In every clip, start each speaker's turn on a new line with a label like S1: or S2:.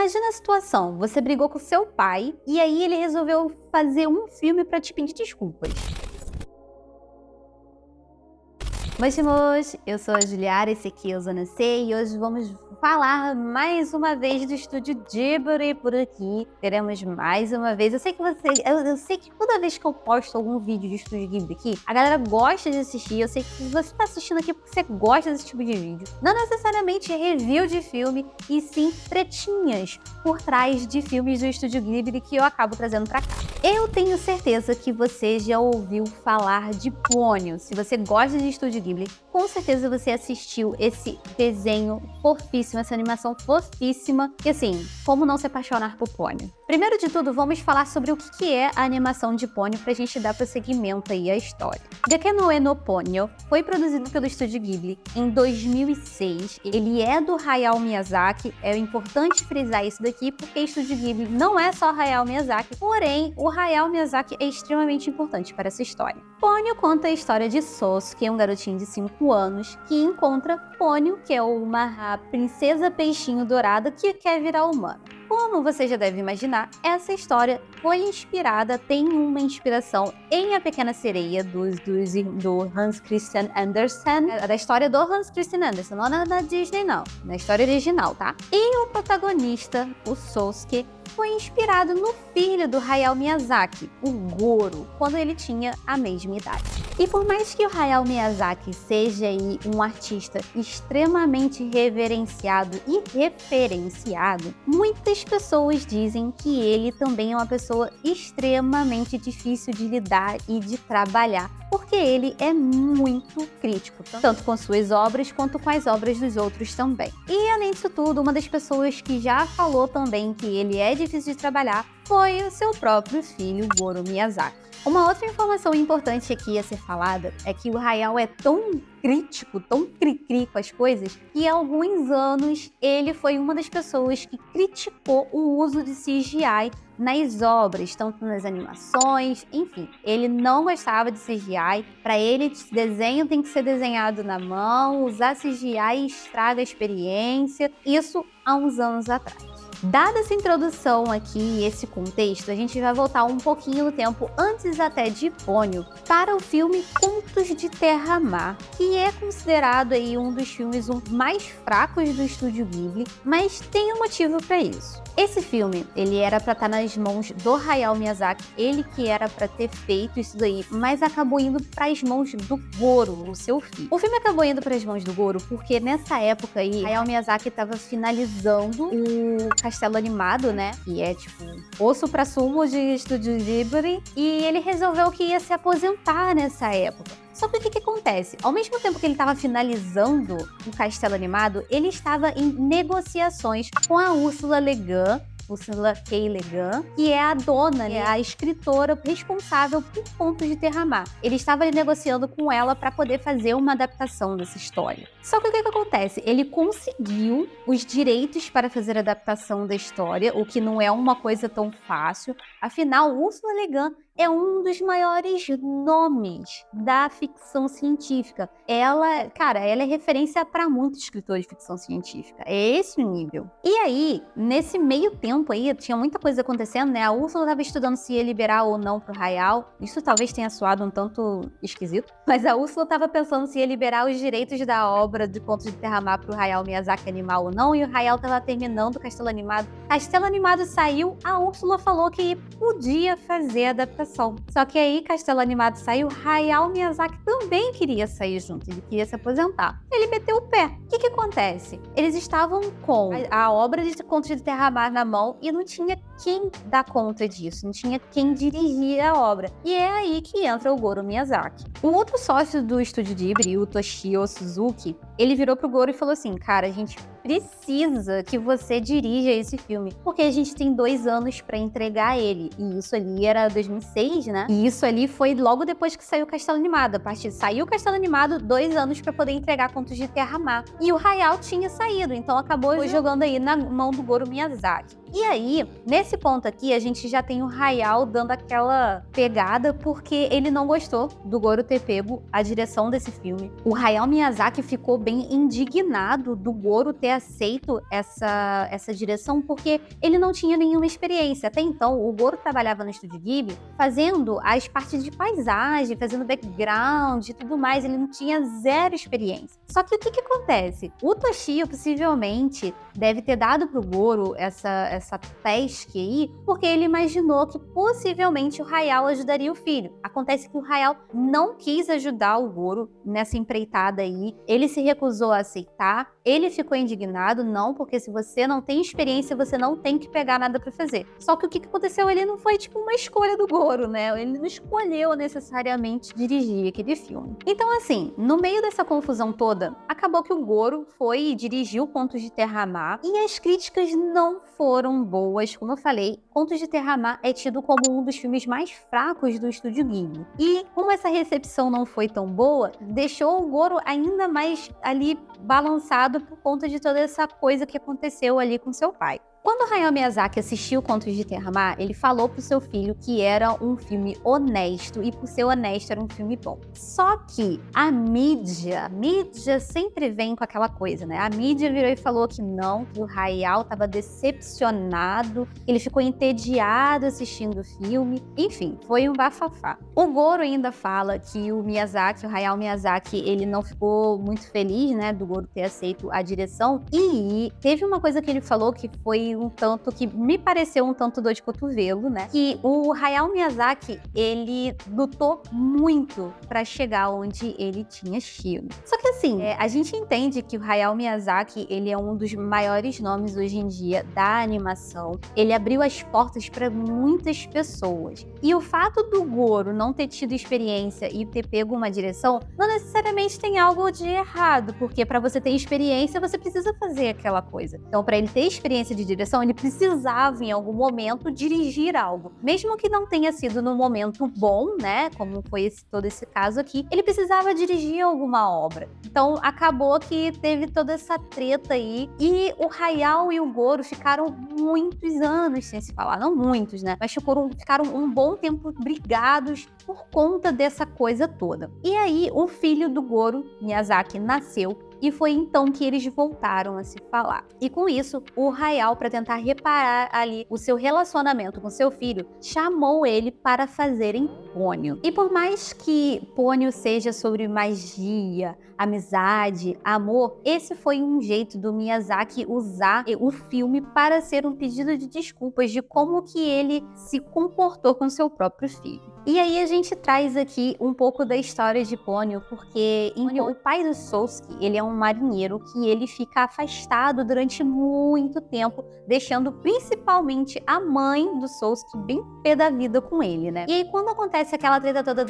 S1: Imagina a situação, você brigou com seu pai e aí ele resolveu fazer um filme pra te pedir desculpas. Moji, eu sou a Juliara, esse aqui é o Zona C e hoje vamos falar mais uma vez do Estúdio Ghibli por aqui. Teremos mais uma vez. Eu sei que toda vez que eu posto algum vídeo de Estúdio Ghibli aqui, a galera gosta de assistir. Eu sei que você tá assistindo aqui porque você gosta desse tipo de vídeo. Não necessariamente review de filme, e sim tretinhas por trás de filmes do Estúdio Ghibli que eu acabo trazendo pra cá. Eu tenho certeza que você já ouviu falar de Ponyo. Se você gosta de Estúdio Ghibli, com certeza você assistiu esse desenho fofíssimo, essa animação fofíssima. E assim, como não se apaixonar por Ponyo? Primeiro de tudo, vamos falar sobre o que é a animação de Ponyo pra gente dar prosseguimento aí à história. Gakuen no Ue no Ponyo foi produzido pelo Estúdio Ghibli em 2006. Ele é do Hayao Miyazaki. É importante frisar isso daqui porque Estúdio Ghibli não é só Hayao Miyazaki, porém o Hayao Miyazaki é extremamente importante para essa história. Ponyo conta a história de Sosuke, um garotinho de 5 anos, que encontra Ponyo, que é a princesa peixinho dourada que quer virar humana. Como você já deve imaginar, essa história foi inspirada, tem uma inspiração em A Pequena Sereia, do Hans Christian Andersen, da história do Hans Christian Andersen, não é da Disney não, na história original, tá? E o protagonista, o Sosuke, foi inspirado no filho do Hayao Miyazaki, o Goro, quando ele tinha a mesma idade. E por mais que o Hayao Miyazaki seja aí um artista extremamente reverenciado e referenciado, muitas pessoas dizem que ele também é uma pessoa extremamente difícil de lidar e de trabalhar, porque ele é muito crítico, tanto com suas obras quanto com as obras dos outros também. E além disso tudo, uma das pessoas que já falou também que ele é difícil de trabalhar foi o seu próprio filho, Goro Miyazaki. Uma outra informação importante aqui a ser falada é que o Hayao é tão crítico, tão cri-cri com as coisas, que há alguns anos ele foi uma das pessoas que criticou o uso de CGI nas obras, tanto nas animações, enfim. Ele não gostava de CGI, para ele desenho tem que ser desenhado na mão, usar CGI estraga a experiência, isso há uns anos atrás. Dada essa introdução aqui e esse contexto, a gente vai voltar um pouquinho no tempo, antes até de Ponyo, para o filme Contos de Terra-Mar, que é considerado aí um dos filmes mais fracos do Estúdio Ghibli, mas tem um motivo para isso. Esse filme, ele era para estar nas mãos do Hayao Miyazaki, ele que era para ter feito isso daí, mas acabou indo para as mãos do Goro, o seu filho. O filme acabou indo para as mãos do Goro porque nessa época aí, Hayao Miyazaki estava finalizando o Castelo Animado, né? Que é tipo o suprassumo de Estúdio Ghibli, e ele resolveu que ia se aposentar nessa época. Só que o que acontece? Ao mesmo tempo que ele estava finalizando o Castelo Animado, ele estava em negociações com a Ursula Le Guin, Ursula K. Le Guin, que é a dona, né, a escritora responsável por Contos de Terra-Mar. Ele estava ali negociando com ela para poder fazer uma adaptação dessa história. Só que o que acontece? Ele conseguiu os direitos para fazer a adaptação da história, o que não é uma coisa tão fácil. Afinal, Ursula Le Guin é um dos maiores nomes da ficção científica. Ela é referência para muitos escritores de ficção científica. É esse o nível. E aí, nesse meio tempo aí, tinha muita coisa acontecendo, né? A Ursula estava estudando se ia liberar ou não pro Hayao. Isso talvez tenha soado um tanto esquisito. Mas a Ursula estava pensando se ia liberar os direitos da obra de Contos de Terra-Mar pro Hayao Miyazaki animar ou não. E o Hayao estava terminando o Castelo Animado. Castelo Animado saiu, a Ursula falou que podia fazer a adaptação. Só que aí Castelo Animado saiu, Hayao Miyazaki também queria sair junto, ele queria se aposentar. Ele meteu o pé. O que acontece? Eles estavam com a obra de Contos de Terra-Mar na mão e não tinha quem dar conta disso, não tinha quem dirigir a obra. E é aí que entra o Goro Miyazaki. O outro sócio do Estúdio Ghibli, o Toshio Suzuki, ele virou pro Goro e falou assim: cara, a gente precisa que você dirija esse filme, porque a gente tem 2 anos pra entregar ele. E isso ali era 2006, né? E isso ali foi logo depois que saiu o Castelo Animado. A partir saiu o Castelo Animado, 2 anos pra poder entregar Contos de Terra-Mar. E o Hayao tinha saído, então acabou jogando aí na mão do Goro Miyazaki. E aí, nesse ponto aqui, a gente já tem o Hayao dando aquela pegada porque ele não gostou do Goro ter pego a direção desse filme. O Hayao Miyazaki ficou bem indignado do Goro ter aceito essa direção porque ele não tinha nenhuma experiência. Até então, o Goro trabalhava no Estúdio Ghibli fazendo as partes de paisagem, fazendo background e tudo mais. Ele não tinha zero experiência. Só que o que acontece? O Toshio possivelmente deve ter dado pro Goro essa task aí, porque ele imaginou que possivelmente o Hayao ajudaria o filho. Acontece que o Hayao não quis ajudar o Goro nessa empreitada aí. Ele se recusou a aceitar. Ele ficou indignado, não, porque se você não tem experiência, você não tem que pegar nada pra fazer. Só que o que aconteceu ali não foi tipo uma escolha do Goro, né? Ele não escolheu necessariamente dirigir aquele filme. Então, assim, no meio dessa confusão toda, acabou que o Goro foi e dirigiu Contos de Terramar e as críticas não foram boas. Como eu falei, Contos de Terramar é tido como um dos filmes mais fracos do Estúdio Ghibli. E como essa recepção não foi tão boa, deixou o Goro ainda mais ali balançado por conta de toda essa coisa que aconteceu ali com seu pai. Quando Hayao Miyazaki assistiu Contos de Terramar, ele falou pro seu filho que era um filme honesto e por ser honesto era um filme bom. Só que a mídia sempre vem com aquela coisa, né? A mídia virou e falou que não, que o Hayao estava decepcionado, ele ficou entediado assistindo o filme. Enfim, foi um bafafá. O Goro ainda fala que o Hayao Miyazaki, ele não ficou muito feliz, né, do Goro ter aceito a direção. E teve uma coisa que ele falou que foi um tanto que me pareceu um tanto dor de cotovelo, né? Que o Hayao Miyazaki, ele lutou muito pra chegar onde ele tinha chegado. Só que assim, a gente entende que o Hayao Miyazaki, ele é um dos maiores nomes hoje em dia da animação. Ele abriu as portas pra muitas pessoas. E o fato do Goro não ter tido experiência e ter pego uma direção, não necessariamente tem algo de errado, porque pra você ter experiência, você precisa fazer aquela coisa. Então, pra ele ter experiência de direção, ele precisava, em algum momento, dirigir algo. Mesmo que não tenha sido no momento bom, né, como foi todo esse caso aqui, ele precisava dirigir alguma obra. Então, acabou que teve toda essa treta aí, e o Hayao e o Goro ficaram muitos anos sem se falar. Não muitos, né, mas ficaram um bom tempo brigados por conta dessa coisa toda. E aí, o filho do Goro, Miyazaki, nasceu, e foi então que eles voltaram a se falar. E com isso, o Hayao, para tentar reparar ali o seu relacionamento com seu filho, chamou ele para fazerem Ponyo. E por mais que Ponyo seja sobre magia, amizade, amor, esse foi um jeito do Miyazaki usar o filme para ser um pedido de desculpas de como que ele se comportou com seu próprio filho. E aí a gente traz aqui um pouco da história de Ponyo, porque o pai do Sousuke, ele é um marinheiro que ele fica afastado durante muito tempo, deixando principalmente a mãe do Sousuke bem pé da vida com ele, né? E aí quando acontece aquela treta toda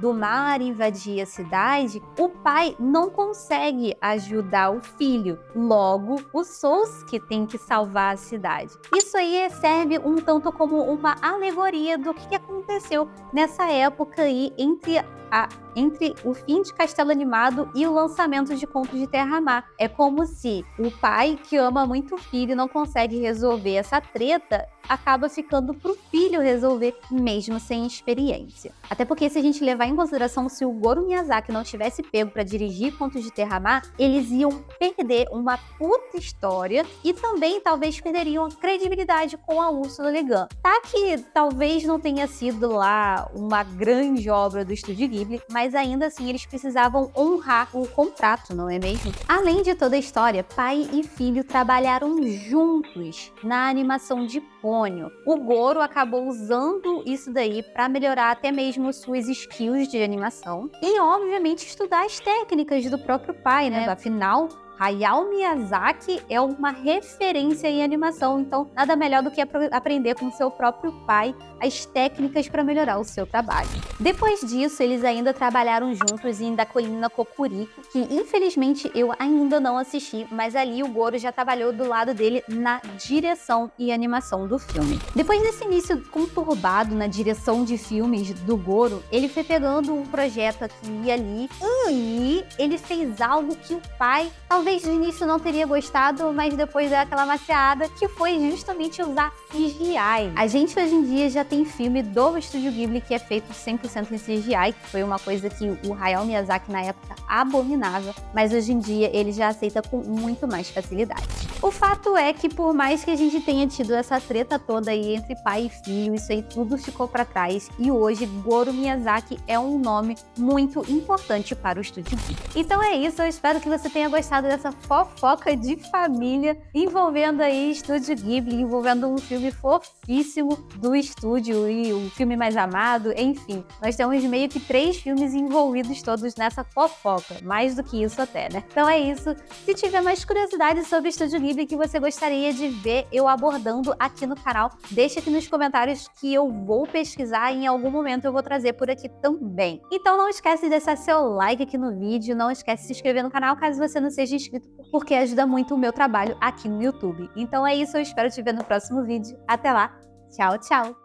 S1: do mar invadir a cidade, o pai não consegue ajudar o filho. Logo, o Sousuke tem que salvar a cidade. Isso aí serve um tanto como uma alegoria do que aconteceu nessa época aí entre o fim de Castelo Animado e o lançamento de Contos de Terramar. É como se o pai, que ama muito o filho e não consegue resolver essa treta, acaba ficando pro filho resolver, mesmo sem experiência. Até porque, se a gente levar em consideração, se o Goro Miyazaki não tivesse pego para dirigir Contos de Terramar, eles iam perder uma puta história e também talvez perderiam a credibilidade com a Ursula Le Guin. Tá que talvez não tenha sido lá uma grande obra do Estúdio Ghibli, mas ainda assim eles precisavam honrar o contrato, não é mesmo? Além de toda a história, pai e filho trabalharam juntos na animação de Ponyo. O Goro acabou usando isso daí para melhorar até mesmo suas skills de animação e, obviamente, estudar as técnicas do próprio pai, né? Afinal, Hayao Miyazaki é uma referência em animação, então nada melhor do que aprender com seu próprio pai as técnicas para melhorar o seu trabalho. Depois disso, eles ainda trabalharam juntos em Daikoin no Kokuriko, que infelizmente eu ainda não assisti, mas ali o Goro já trabalhou do lado dele na direção e animação do filme. Depois desse início conturbado na direção de filmes do Goro, ele foi pegando um projeto aqui e ali e ele fez algo que o pai talvez talvez de início não teria gostado, mas depois daquela maciada, que foi justamente usar CGI. A gente hoje em dia já tem filme do Estúdio Ghibli que é feito 100% em CGI, que foi uma coisa que o Hayao Miyazaki na época abominava, mas hoje em dia ele já aceita com muito mais facilidade. O fato é que por mais que a gente tenha tido essa treta toda aí entre pai e filho, isso aí tudo ficou para trás e hoje Goro Miyazaki é um nome muito importante para o Estúdio Ghibli. Então é isso, eu espero que você tenha gostado dessa fofoca de família envolvendo aí Estúdio Ghibli, envolvendo um filme fofíssimo do estúdio e o filme mais amado, enfim. Nós temos meio que 3 filmes envolvidos todos nessa fofoca, mais do que isso até, né? Então é isso. Se tiver mais curiosidades sobre Estúdio Ghibli que você gostaria de ver eu abordando aqui no canal, deixa aqui nos comentários que eu vou pesquisar e em algum momento eu vou trazer por aqui também. Então não esquece de deixar seu like aqui no vídeo, não esquece de se inscrever no canal caso você não seja inscrito, porque ajuda muito o meu trabalho aqui no YouTube. Então é isso, eu espero te ver no próximo vídeo. Até lá, tchau, tchau!